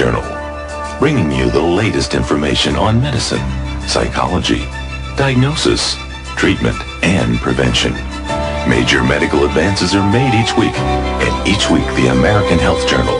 Journal, bringing you the latest information on medicine, psychology, diagnosis, treatment, and prevention. Major medical advances are made each week, and each week the American Health Journal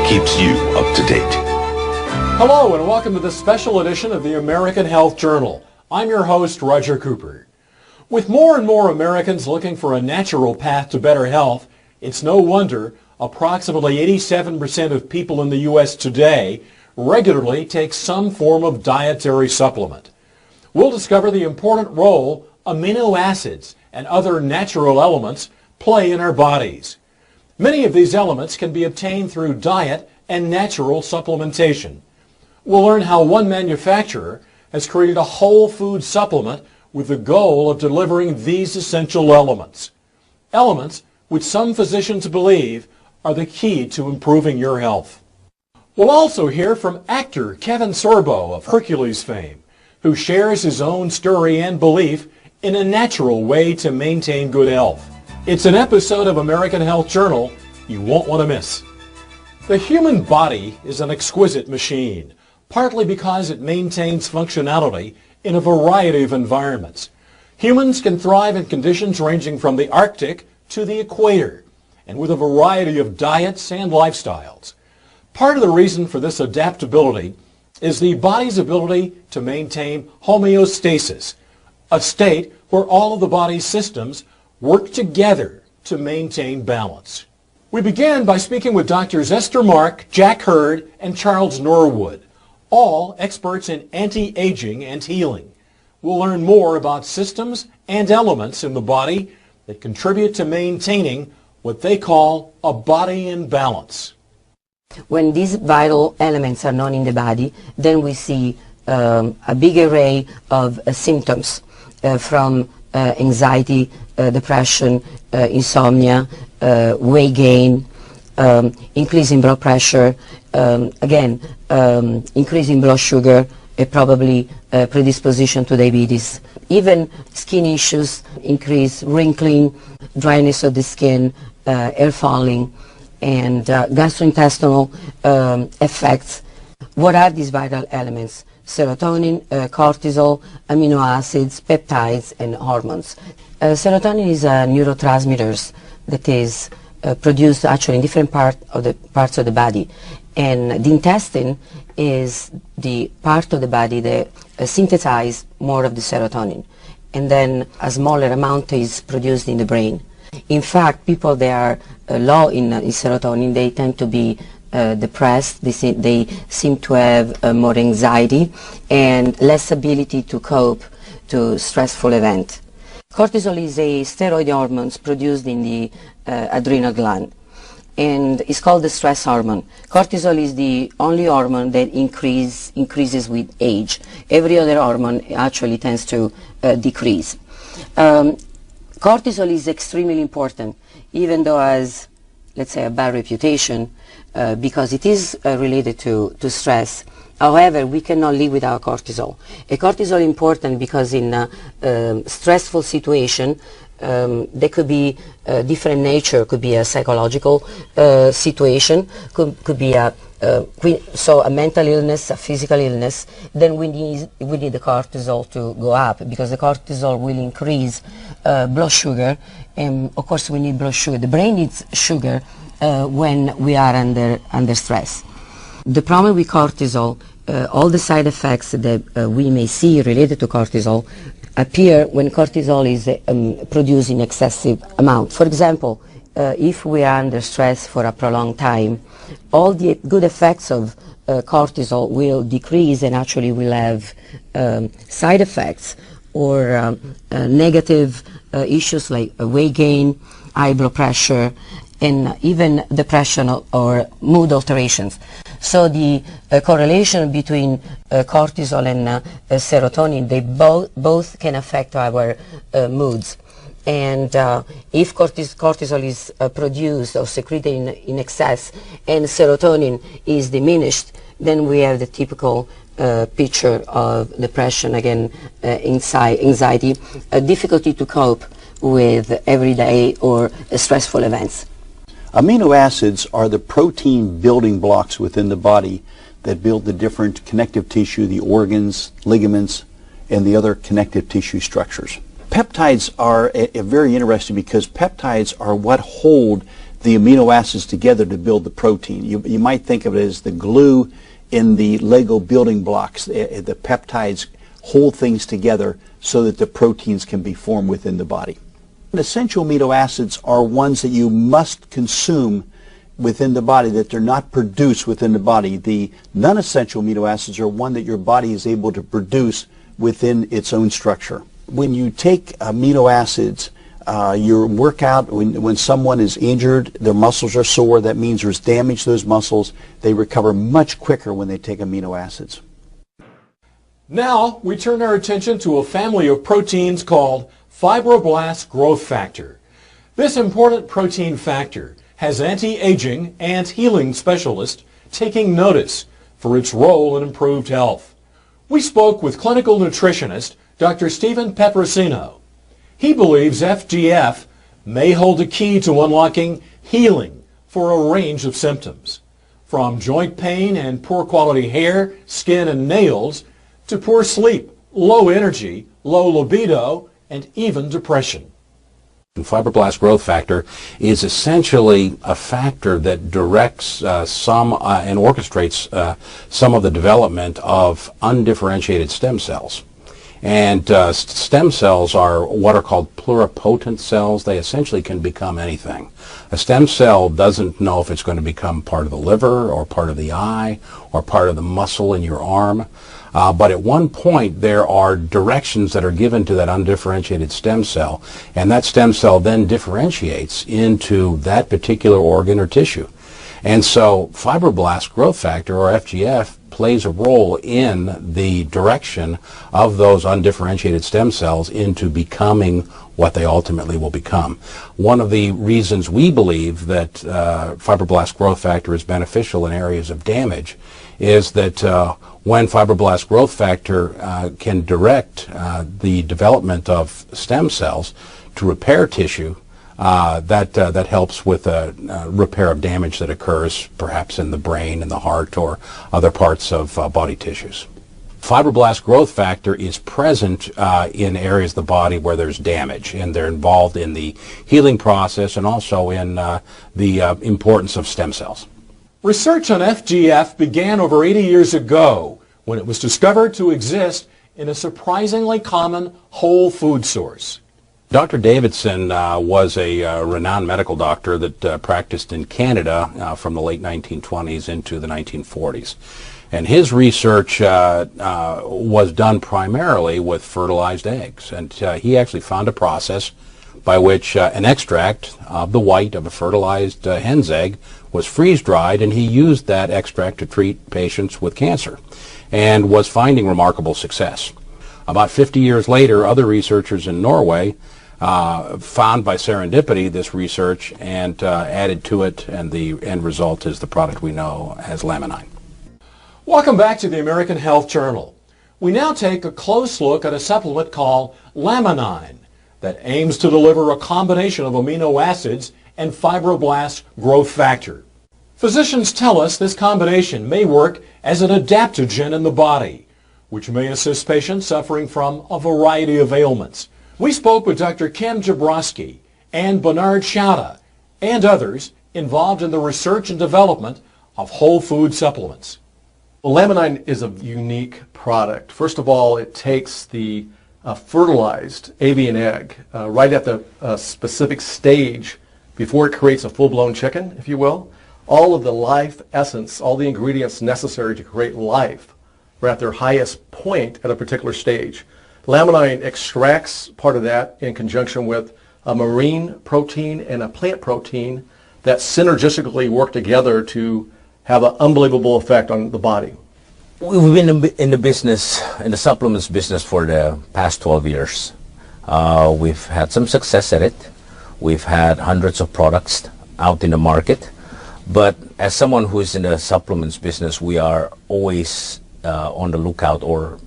keeps you up to date. Hello and welcome to this special edition of the American Health Journal. I'm your host, Roger Cooper. With more and more Americans looking for a natural path to better health, it's no wonder approximately 87% of people in the U.S. today regularly take some form of dietary supplement. We'll discover the important role amino acids and other natural elements play in our bodies. Many of these elements can be obtained through diet and natural supplementation. We'll learn how one manufacturer has created a whole food supplement with the goal of delivering these essential elements. Elements which some physicians believe are the key to improving your health. We'll also hear from actor Kevin Sorbo of Hercules fame, who shares his own story and belief in a natural way to maintain good health. It's an episode of American Health Journal you won't want to miss. The human body is an exquisite machine, partly because it maintains functionality in a variety of environments. Humans can thrive in conditions ranging from the Arctic to the equator, and with a variety of diets and lifestyles. Part of the reason for this adaptability is the body's ability to maintain homeostasis, a state where all of the body's systems work together to maintain balance. We began by speaking with Drs. Esther Mark, Jack Hurd, and Charles Norwood, all experts in anti-aging and healing. We'll learn more about systems and elements in the body that contribute to maintaining what they call a body in balance. When these vital elements are known in the body, then we see a big array of symptoms from anxiety, depression, insomnia, weight gain, increasing blood pressure, increasing blood sugar, probably predisposition to diabetes. Even skin issues, increase wrinkling, dryness of the skin, hair falling, and gastrointestinal effects. What are these vital elements? Serotonin, cortisol, amino acids, peptides, and hormones. Serotonin is a neurotransmitter that is produced actually in different parts of the body, and the intestine is the part of the body that synthesizes more of the serotonin, and then a smaller amount is produced in the brain. In fact, people that are low in serotonin, they tend to be depressed, they seem to have more anxiety and less ability to cope to stressful events. Cortisol is a steroid hormone produced in the adrenal gland, and it's called the stress hormone. Cortisol is the only hormone that increases with age. Every other hormone actually tends to decrease. Cortisol is extremely important, even though has, let's say, a bad reputation because it is related to stress. However, we cannot live without cortisol. Cortisol is important because in a stressful situation, there could be a different nature. Could be a psychological situation, could be a mental illness, a physical illness. Then we need the cortisol to go up, because the cortisol will increase blood sugar, and of course we need blood sugar. The brain needs sugar when we are under stress. The problem with cortisol, all the side effects that we may see related to cortisol appear when cortisol is produced in excessive amount. For example, if we are under stress for a prolonged time, all the good effects of cortisol will decrease, and actually will have side effects or negative issues like weight gain, high blood pressure, and even depression or mood alterations. So the correlation between cortisol and serotonin, they both can affect our moods. And if cortisol is produced or secreted in excess and serotonin is diminished, then we have the typical picture of depression, again, anxiety, a difficulty to cope with everyday or stressful events. Amino acids are the protein building blocks within the body that build the different connective tissue, the organs, ligaments, and the other connective tissue structures. Peptides are very interesting because peptides are what hold the amino acids together to build the protein. You might think of it as the glue in the Lego building blocks. The peptides hold things together so that the proteins can be formed within the body. Essential amino acids are ones that you must consume within the body, that they're not produced within the body. The non-essential amino acids are one that your body is able to produce within its own structure. When you take amino acids, your workout, when someone is injured, their muscles are sore, that means there's damage to those muscles. They recover much quicker when they take amino acids. Now we turn our attention to a family of proteins called fibroblast growth factor. This important protein factor has anti-aging and healing specialists taking notice for its role in improved health. We spoke with clinical nutritionist Dr. Stephen Petrosino. He believes FGF may hold a key to unlocking healing for a range of symptoms, from joint pain and poor quality hair, skin, and nails, to poor sleep, low energy, low libido, and even depression. Fibroblast growth factor is essentially a factor that directs and orchestrates some of the development of undifferentiated stem cells. And stem cells are what are called pluripotent cells. They essentially can become anything. A stem cell doesn't know if it's going to become part of the liver or part of the eye or part of the muscle in your arm. But at one point there are directions that are given to that undifferentiated stem cell, and that stem cell then differentiates into that particular organ or tissue. And so fibroblast growth factor, or FGF, plays a role in the direction of those undifferentiated stem cells into becoming what they ultimately will become. One of the reasons we believe that fibroblast growth factor is beneficial in areas of damage is that when fibroblast growth factor can direct the development of stem cells to repair tissue, that helps with repair of damage that occurs perhaps in the brain, in the heart, or other parts of body tissues. Fibroblast growth factor is present in areas of the body where there's damage, and they're involved in the healing process and also in the importance of stem cells. Research on FGF began over 80 years ago when it was discovered to exist in a surprisingly common whole food source. Dr. Davidson was a renowned medical doctor that practiced in Canada from the late 1920s into the 1940s. And his research was done primarily with fertilized eggs. And he actually found a process by which an extract of the white of a fertilized hen's egg was freeze-dried, and he used that extract to treat patients with cancer and was finding remarkable success. About 50 years later, other researchers in Norway found by serendipity this research and added to it, and the end result is the product we know as Laminine. Welcome back to the American Health Journal. We now take a close look at a supplement called Laminine that aims to deliver a combination of amino acids and fibroblast growth factor. Physicians tell us this combination may work as an adaptogen in the body, which may assist patients suffering from a variety of ailments. We spoke with Dr. Kim Jabrowski and Bernard Schauda and others involved in the research and development of whole food supplements. Well, Laminine is a unique product. First of all, it takes the fertilized avian egg right at the specific stage before it creates a full-blown chicken, if you will. All of the life essence, all the ingredients necessary to create life are at their highest point at a particular stage. Laminine extracts part of that in conjunction with a marine protein and a plant protein that synergistically work together to have an unbelievable effect on the body. We've been in the business, in the supplements business for the past 12 years. We've had some success at it. We've had hundreds of products out in the market. But as someone who is in the supplements business, we are always on the lookout or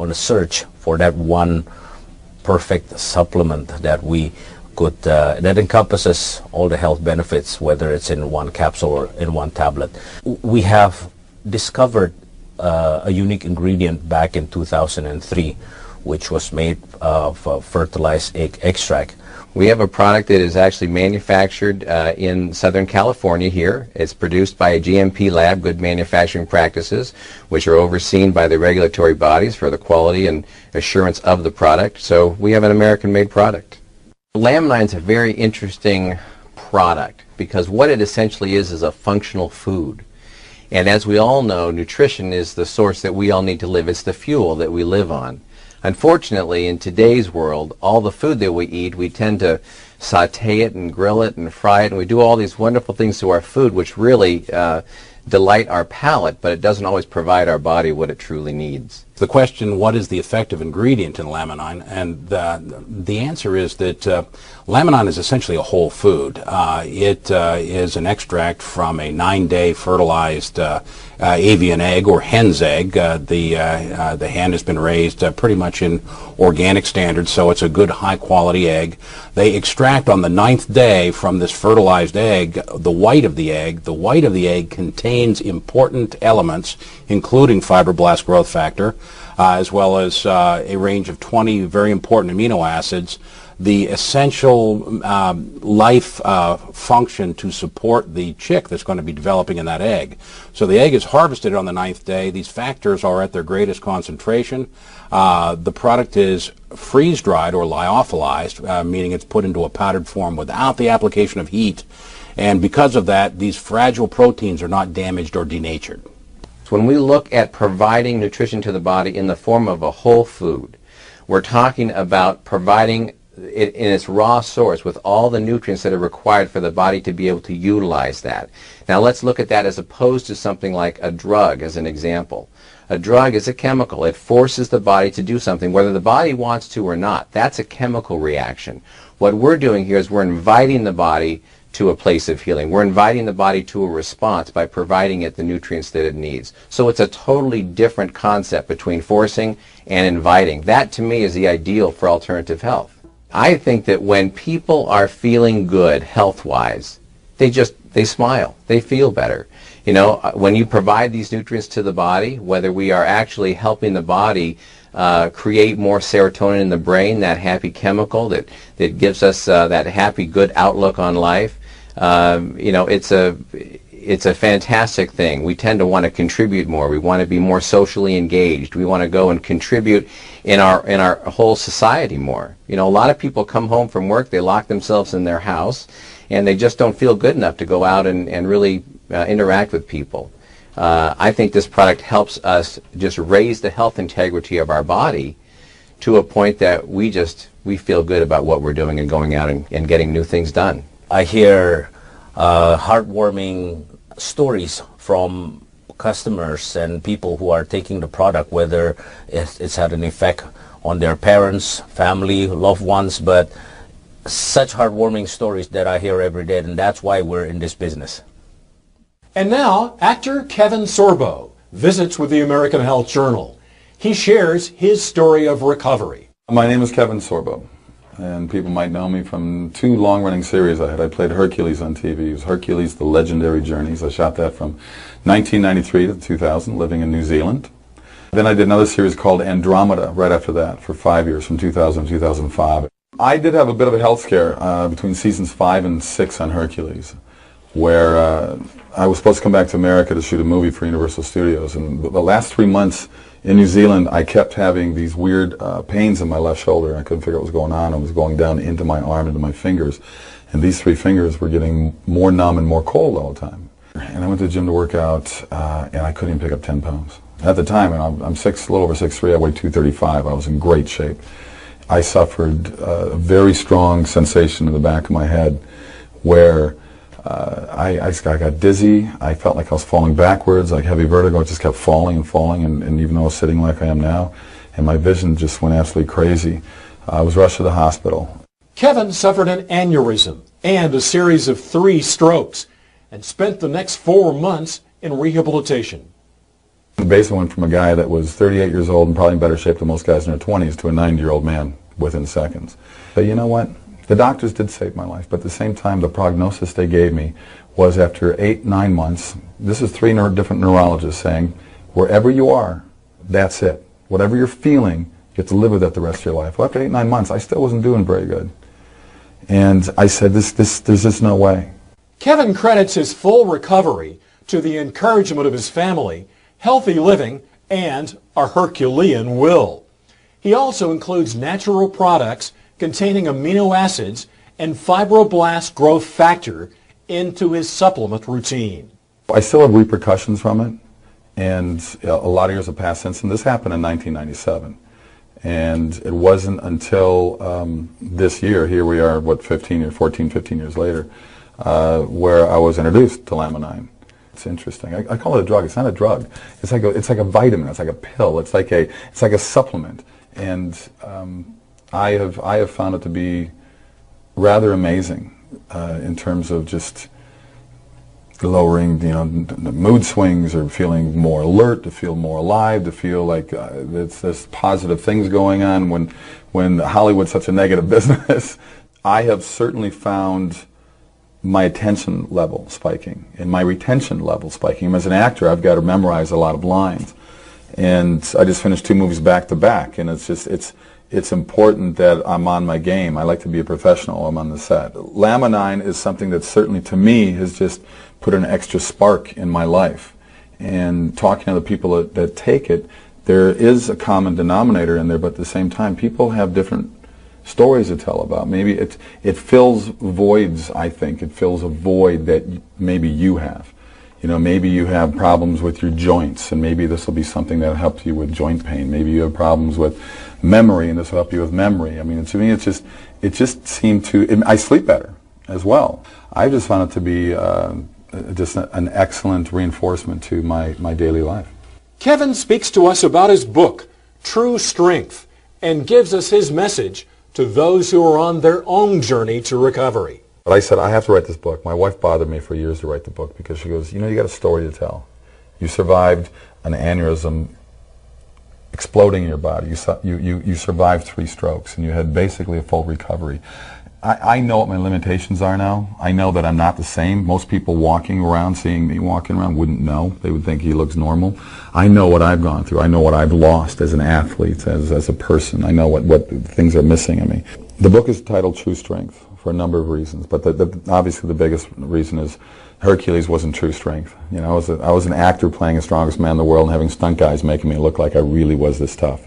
on a search for that one perfect supplement that we could, that encompasses all the health benefits, whether it's in one capsule or in one tablet. We have discovered a unique ingredient back in 2003, which was made of fertilized egg extract. We have a product that is actually manufactured in Southern California here. It's produced by a GMP lab, Good Manufacturing Practices, which are overseen by the regulatory bodies for the quality and assurance of the product. So we have an American-made product. Laminine is a very interesting product because what it essentially is a functional food. And as we all know, nutrition is the source that we all need to live. It's the fuel that we live on. Unfortunately, in today's world, all the food that we eat, we tend to saute it and grill it and fry it, and we do all these wonderful things to our food which really delight our palate, but it doesn't always provide our body what it truly needs. The question, what is the effective ingredient in laminine? And the answer is that laminine is essentially a whole food. It is an extract from a 9-day fertilized avian egg or hen's egg. The hen has been raised pretty much in organic standards, so it's a good high-quality egg. They extract on the 9th day from this fertilized egg the white of the egg. The white of the egg contains important elements, including fibroblast growth factor, as well as a range of 20 very important amino acids, the essential life function to support the chick that's going to be developing in that egg. So the egg is harvested on the 9th day. These factors are at their greatest concentration. The product is freeze-dried or lyophilized, meaning it's put into a powdered form without the application of heat. And because of that, these fragile proteins are not damaged or denatured. When we look at providing nutrition to the body in the form of a whole food, we're talking about providing it in its raw source with all the nutrients that are required for the body to be able to utilize that. Now let's look at that as opposed to something like a drug as an example. A drug is a chemical. It forces the body to do something, whether the body wants to or not. That's a chemical reaction. What we're doing here is we're inviting the body to a place of healing. We're inviting the body to a response by providing it the nutrients that it needs. So it's a totally different concept between forcing and inviting. That to me is the ideal for alternative health. I think that when people are feeling good health-wise, they smile, they feel better. You know, when you provide these nutrients to the body, whether we are actually helping the body create more serotonin in the brain, that happy chemical that gives us that happy, good outlook on life, you know, it's a fantastic thing. We tend to want to contribute more. We want to be more socially engaged. We want to go and contribute in our whole society more. You know, a lot of people come home from work, they lock themselves in their house, and they just don't feel good enough to go out and really interact with people. I think this product helps us just raise the health integrity of our body to a point that we feel good about what we're doing and going out and getting new things done. I hear heartwarming stories from customers and people who are taking the product, whether it's had an effect on their parents, family, loved ones, but such heartwarming stories that I hear every day, and that's why we're in this business. And now, actor Kevin Sorbo visits with the American Health Journal. He shares his story of recovery. My name is Kevin Sorbo, and people might know me from 2 long-running series I had. I played Hercules on TV. It was Hercules, The Legendary Journeys. I shot that from 1993 to 2000, living in New Zealand. Then I did another series called Andromeda right after that for 5 years, from 2000 to 2005. I did have a bit of a health scare between seasons 5 and 6 on Hercules, where I was supposed to come back to America to shoot a movie for Universal Studios, and the last 3 months in New Zealand I kept having these weird pains in my left shoulder. I couldn't figure out what was going on. It was going down into my arm, into my fingers, and these 3 fingers were getting more numb and more cold all the time. And I went to the gym to work out, and I couldn't even pick up 10 pounds. At the time, and I'm a little over 6'3", I weighed 235, I was in great shape. I suffered a very strong sensation in the back of my head where I got dizzy. I felt like I was falling backwards, like heavy vertigo. I just kept falling and falling, and even though I was sitting like I am now, and my vision just went absolutely crazy. I was rushed to the hospital. Kevin suffered an aneurysm and a series of 3 strokes and spent the next 4 months in rehabilitation. I basically went from a guy that was 38 years old and probably in better shape than most guys in their 20s to a 90-year-old man within seconds. But you know what? The doctors did save my life, but at the same time, the prognosis they gave me was after 8-9 months, this is 3 different neurologists saying, wherever you are, that's it. Whatever you're feeling, you have to live with that the rest of your life. Well, after 8-9 months, I still wasn't doing very good. And I said, there's just no way. Kevin credits his full recovery to the encouragement of his family, healthy living, and a Herculean will. He also includes natural products containing amino acids and fibroblast growth factor into his supplement routine. I still have repercussions from it, and a lot of years have passed since, and this happened in 1997. And it wasn't until this year, here we are, what, 14, 15 years later, where I was introduced to Laminine. It's interesting. I call it a drug. It's not a drug. It's like a vitamin. It's like a pill. It's like a supplement. And I have found it to be rather amazing in terms of just lowering, the mood swings, or feeling more alert, to feel more alive, to feel like there's positive things going on when Hollywood's such a negative business. I have certainly found my attention level spiking and my retention level spiking. As an actor, I've got to memorize a lot of lines, and I just finished 2 movies back to back, and it's important that I'm on my game. I like to be a professional. I'm on the set. Laminine is something that certainly, to me, has just put an extra spark in my life. And talking to the people that take it, there is a common denominator in there, but at the same time, people have different stories to tell about. Maybe it fills voids, I think. It fills a void that maybe you have. Maybe you have problems with your joints, and maybe this will be something that helps you with joint pain. Maybe you have problems with memory, and this will help you with memory. I mean, to me, it just seemed to. I sleep better as well. I just found it to be just an excellent reinforcement to my daily life. Kevin speaks to us about his book, True Strength, and gives us his message to those who are on their own journey to recovery. But I said, I have to write this book. My wife bothered me for years to write the book because she goes, you got a story to tell. You survived an aneurysm exploding in your body. You survived 3 strokes, and you had basically a full recovery. I know what my limitations are now. I know that I'm not the same. Most people walking around, seeing me walking around, wouldn't know. They would think he looks normal. I know what I've gone through. I know what I've lost as an athlete, as a person. I know what things are missing in me. The book is titled True Strength for a number of reasons, but obviously the biggest reason is Hercules wasn't true strength. I was an actor playing the strongest man in the world and having stunt guys making me look like I really was this tough.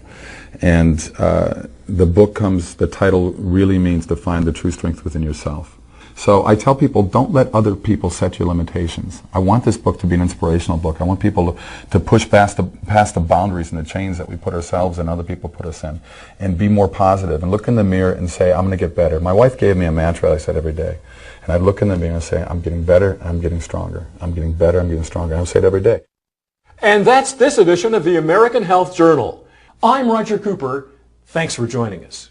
And the title really means to find the true strength within yourself. So I tell people, don't let other people set your limitations. I want this book to be an inspirational book. I want people to push past the boundaries and the chains that we put ourselves and other people put us in, and be more positive, and look in the mirror and say, I'm going to get better. My wife gave me a mantra I said every day. And I'd look in the mirror and say, I'm getting better, I'm getting stronger. I'm getting better, I'm getting stronger. I would say it every day. And that's this edition of the American Health Journal. I'm Roger Cooper. Thanks for joining us.